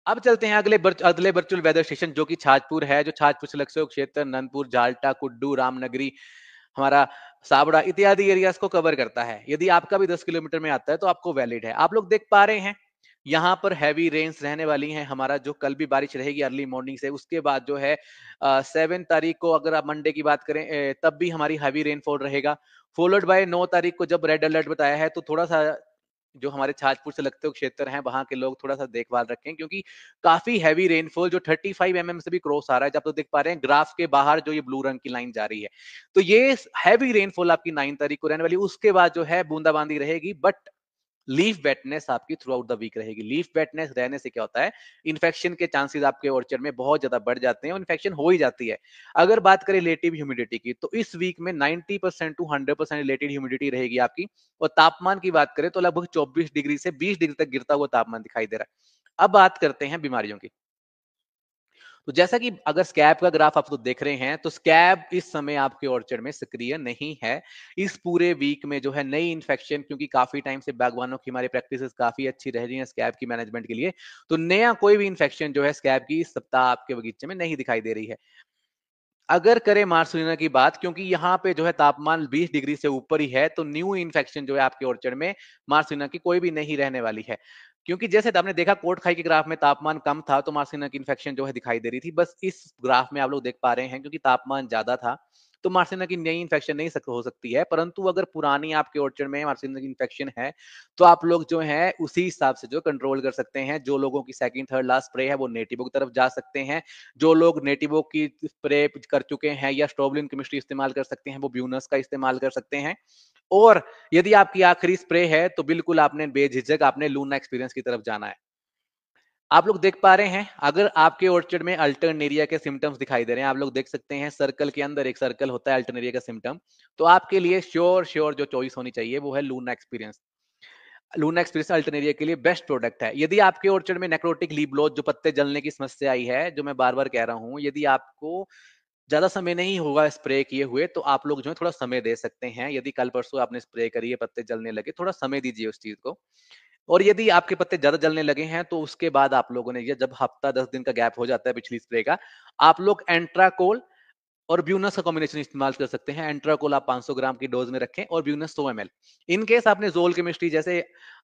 अब चलते हैं अगले वर्चुअल वेदर स्टेशन जो कि छाजपुर है, जो छाजपुर से लक्सो क्षेत्र, नंदपुर, जाल्टा, कुड्डू, रामनगरी, हमारा साबड़ा इत्यादि एरियाज को कवर करता है। यदि आपका भी 10 किलोमीटर में आता है तो आपको वैलिड है। आप लोग देख पा रहे हैं यहाँ पर हैवी रेन्स रहने वाली हैं। हमारा जो कल भी बारिश रहेगी अर्ली मॉर्निंग से, उसके बाद जो है 7 तारीख को अगर आप मंडे की बात करें तब भी हमारी हैवी रेनफॉल रहेगा। फॉलोड बाय 9 तारीख को जब रेड अलर्ट बताया है, तो थोड़ा सा जो हमारे छाजपुर से लगते हुए क्षेत्र हैं वहां के लोग थोड़ा सा देखभाल रखें, क्योंकि काफी हैवी रेनफॉल जो 35 mm से भी क्रॉस आ रहा है। जब तो देख पा रहे हैं ग्राफ के बाहर जो ये ब्लू रंग की लाइन जा रही है, तो ये हैवी रेनफॉल आपकी 9 तारीख को रहने वाली। उसके बाद जो है बूंदाबांदी रहेगी, बट लीफ वेटनेस आपकी थ्रू आउट द वीक रहेगी। लीफ वेटनेस रहने से क्या होता है, इन्फेक्शन के चांसेस आपके ऑर्चर्ड में बहुत ज्यादा बढ़ जाते हैं और इन्फेक्शन हो ही जाती है। अगर बात करें रिलेटिव ह्यूमिडिटी की, तो इस वीक में 90% टू 100% रिलेटिव ह्यूमिडिटी रहेगी आपकी। और तापमान की बात करें तो लगभग 24 डिग्री से 20 डिग्री तक गिरता हुआ तापमान दिखाई दे रहा है। अब बात करते हैं बीमारियों की। तो जैसा कि अगर स्कैब का ग्राफ आप तो देख रहे हैं, तो स्कैब इस समय आपके ऑर्चर्ड में सक्रिय नहीं है। इस पूरे वीक में जो है नई इन्फेक्शन, क्योंकि काफी टाइम से बागवानों की हमारी प्रैक्टिसेस काफी अच्छी रह रही हैं स्कैब की मैनेजमेंट के लिए, तो नया कोई भी इन्फेक्शन जो है स्कैब की इस सप्ताह आपके बगीचे में नहीं दिखाई दे रही है। अगर करें मार्सलिना की बात, क्योंकि यहाँ पे जो है तापमान 20 डिग्री से ऊपर ही है, तो न्यू इन्फेक्शन जो है आपके ऑर्चर्ड में मार्सलिना की कोई भी नहीं रहने वाली है। क्योंकि जैसे आपने देखा कोट खाई के ग्राफ में तापमान कम था तो मार्सलिना की इन्फेक्शन जो है दिखाई दे रही थी। बस इस ग्राफ में आप लोग देख पा रहे हैं क्योंकि तापमान ज्यादा था, तो मार्सलिना की नई इन्फेक्शन नहीं हो सकती है। परंतु अगर पुरानी आपके ऑर्चर्ड में मार्सलिना की इन्फेक्शन है, तो आप लोग जो है उसी हिसाब से जो कंट्रोल कर सकते हैं। जो लोगों की सेकंड थर्ड लास्ट स्प्रे है वो नेटिवो की तरफ जा सकते हैं। जो लोग नेटिवो की स्प्रे कर चुके हैं या स्ट्रोबलिन केमिस्ट्री इस्तेमाल कर सकते हैं, वो ब्यूनस का इस्तेमाल कर सकते हैं। और यदि आपकी आखिरी स्प्रे है तो बिल्कुल आपने बेझिझक आपने लूना एक्सपीरियंस की तरफ जाना है। आप लोग देख पा रहे हैं अगर आपके ऑर्चर्ड में अल्टरनेरिया के सिम्टम्स दिखाई दे रहे हैं, आप लोग देख सकते हैं सर्कल के अंदर एक सर्कल होता है अल्टरनेरिया का सिम्टम, तो आपके लिए श्योर श्योर जो चॉइस होनी चाहिए वो है Luna experience. Luna experience Alternaria के लिए बेस्ट प्रोडक्ट है। यदि आपके ऑर्चर्ड में नेक्रोटिक लीफ ब्लोथ जो पत्ते जलने की समस्या आई है, जो मैं बार बार कह रहा हूं, यदि आपको ज्यादा समय नहीं होगा स्प्रे किए हुए, तो आप लोग जो है थोड़ा समय दे सकते हैं। यदि कल परसों आपने स्प्रे करी है पत्ते जलने लगे, थोड़ा समय दीजिए उस चीज को। और यदि आपके पत्ते ज्यादा जलने लगे हैं, तो उसके बाद आप लोगों ने ये जब हफ्ता 10 दिन का गैप हो जाता है पिछली स्प्रे का, आप लोग एंट्राकोल और ब्यूनस का कॉम्बिनेशन इस्तेमाल कर सकते हैं। एंट्राकोल आप 500 ग्राम की डोज में रखें और ब्यूनस 100 ml। इन केस आपने जोल केमिस्ट्री जैसे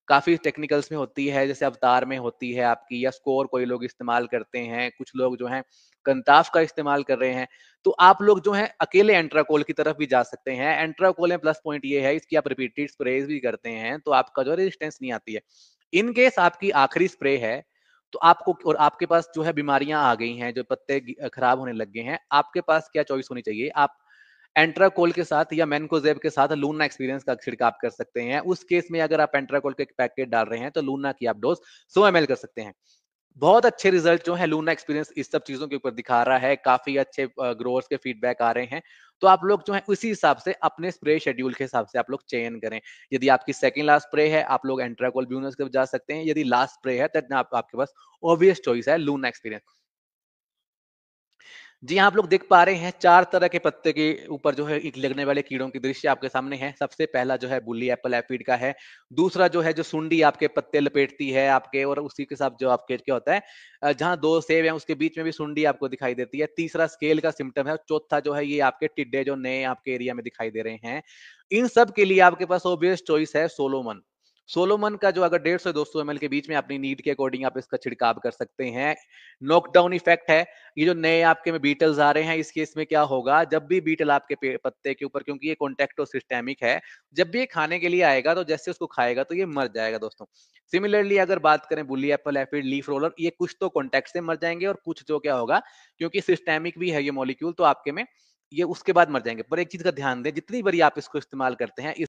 काफी टेक्निकल्स में होती है, जैसे अवतार में होती है आपकी, या स्कोर कोई लोग इस्तेमाल करते हैं, कुछ लोग जो है कंताफ का इस्तेमाल कर रहे हैं, तो आप लोग जो है अकेले एंट्राकोल की तरफ भी जा सकते हैं। एंट्राकोल में प्लस पॉइंट ये है इसकी आप रिपीटेड स्प्रेज भी करते हैं तो आपका जो रेजिस्टेंस नहीं आती है। इन केस आपकी आखिरी स्प्रे है, तो आपको और आपके पास जो है बीमारियां आ गई हैं, जो पत्ते खराब होने लग गए हैं, आपके पास क्या चॉइस होनी चाहिए? आप एंट्राकोल के साथ या मैनकोजेब के साथ लूना एक्सपीरियंस का छिड़काव कर सकते हैं। उस केस में अगर आप एंट्राकोल के पैकेट डाल रहे हैं तो लूना की आप डोज 100 ml कर सकते हैं। बहुत अच्छे रिजल्ट जो है लूना एक्सपीरियंस इस सब चीजों के ऊपर दिखा रहा है। काफी अच्छे ग्रोअर्स के फीडबैक आ रहे हैं। तो आप लोग जो है उसी हिसाब से अपने स्प्रे शेड्यूल के हिसाब से आप लोग चयन करें। यदि आपकी सेकंड लास्ट स्प्रे है, आप लोग एंट्राकोल ब्यूनस के जा सकते हैं। यदि लास्ट स्प्रे है तो आपके पास ऑब्वियस चॉइस है लूना एक्सपीरियंस। जी हाँ, आप लोग देख पा रहे हैं 4 तरह के पत्ते के ऊपर जो है एक लगने वाले कीड़ों की दृश्य आपके सामने है। सबसे पहला जो है बुली एप्पल एफिड का है। दूसरा जो है जो सुंडी आपके पत्ते लपेटती है आपके, और उसी के साथ जो आपके क्या होता है जहाँ 2 सेब हैं उसके बीच में भी सुंडी आपको दिखाई देती है। तीसरा स्केल का सिम्पटम है। चौथा जो है ये आपके टिड्डे जो नए आपके एरिया में दिखाई दे रहे हैं। इन सब के लिए आपके पास ऑब्वियस चॉइस है सोलोमन। सोलोमन का जो अगर 150 से 200 ml के बीच में अपनी नीड के अकॉर्डिंग आप इसका छिड़काव कर सकते हैं। नॉकडाउन इफेक्ट है। ये जो नए आपके में बीटल्स आ रहे हैं, इस केस में क्या होगा, जब भी बीटल आपके पत्ते के ऊपर, क्योंकि ये कॉन्टेक्टो सिस्टेमिक है, जब भी ये खाने के लिए आएगा तो जैसे उसको खाएगा तो ये मर जाएगा दोस्तों। सिमिलरली अगर बात करें बुली एप्पल एफिड लीफ रोलर, ये कुछ तो कॉन्टेक्ट से मर जाएंगे और कुछ जो क्या होगा, क्योंकि सिस्टेमिक भी है ये मॉलिक्यूल, तो आपके में ये उसके बाद मर जाएंगे। पर एक चीज का ध्यान दें, जितनी बारी आप इसको इस्तेमाल करते हैं